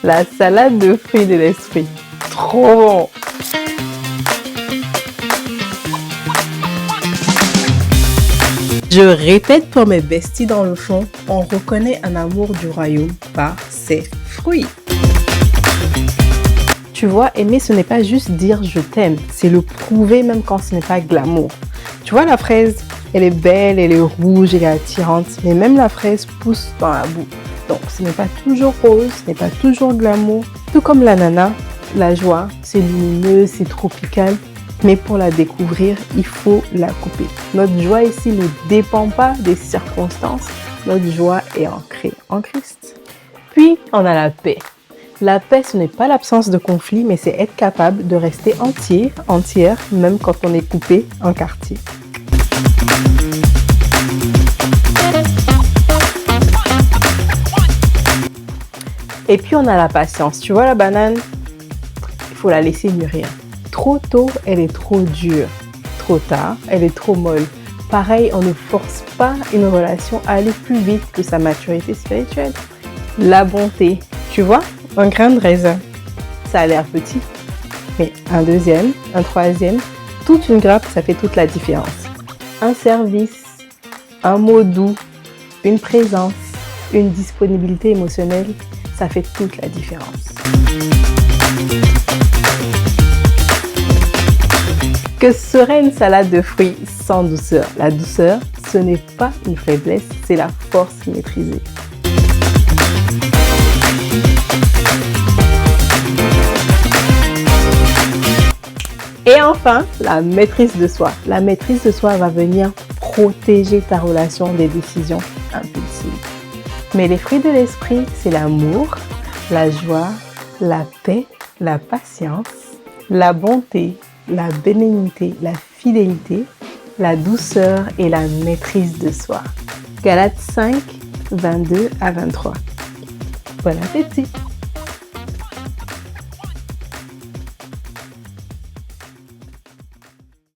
La salade de fruits de l'esprit. Trop bon! Je répète pour mes besties dans le fond, on reconnaît un amour du royaume par ses fruits. Tu vois, aimer, ce n'est pas juste dire je t'aime, c'est le prouver même quand ce n'est pas glamour. Tu vois, la fraise, elle est belle, elle est rouge, elle est attirante, mais même la fraise pousse dans la boue. Donc, ce n'est pas toujours rose, ce n'est pas toujours glamour. Tout comme l'ananas, la joie, c'est lumineux, c'est tropical. Mais pour la découvrir, il faut la couper. Notre joie ici ne dépend pas des circonstances. Notre joie est ancrée en Christ. Puis, on a la paix. La paix, ce n'est pas l'absence de conflit, mais c'est être capable de rester entier, entière, même quand on est coupé en quartier. Et puis, on a la patience. Tu vois la banane? Il faut la laisser mûrir. Trop tôt, elle est trop dure. Trop tard, elle est trop molle. Pareil, on ne force pas une relation à aller plus vite que sa maturité spirituelle. La bonté, tu vois, un grain de raisin, ça a l'air petit, mais un deuxième, un troisième, toute une grappe, ça fait toute la différence. Un service, un mot doux, une présence, une disponibilité émotionnelle, ça fait toute la différence. Que serait une salade de fruits sans douceur? La douceur, ce n'est pas une faiblesse, c'est la force maîtrisée. Et enfin, la maîtrise de soi. La maîtrise de soi va venir protéger ta relation des décisions impulsives. Mais les fruits de l'esprit, c'est l'amour, la joie, la paix, la patience, la bonté, la bénignité, la fidélité, la douceur et la maîtrise de soi. Galates 5, 22 à 23. Bon appétit!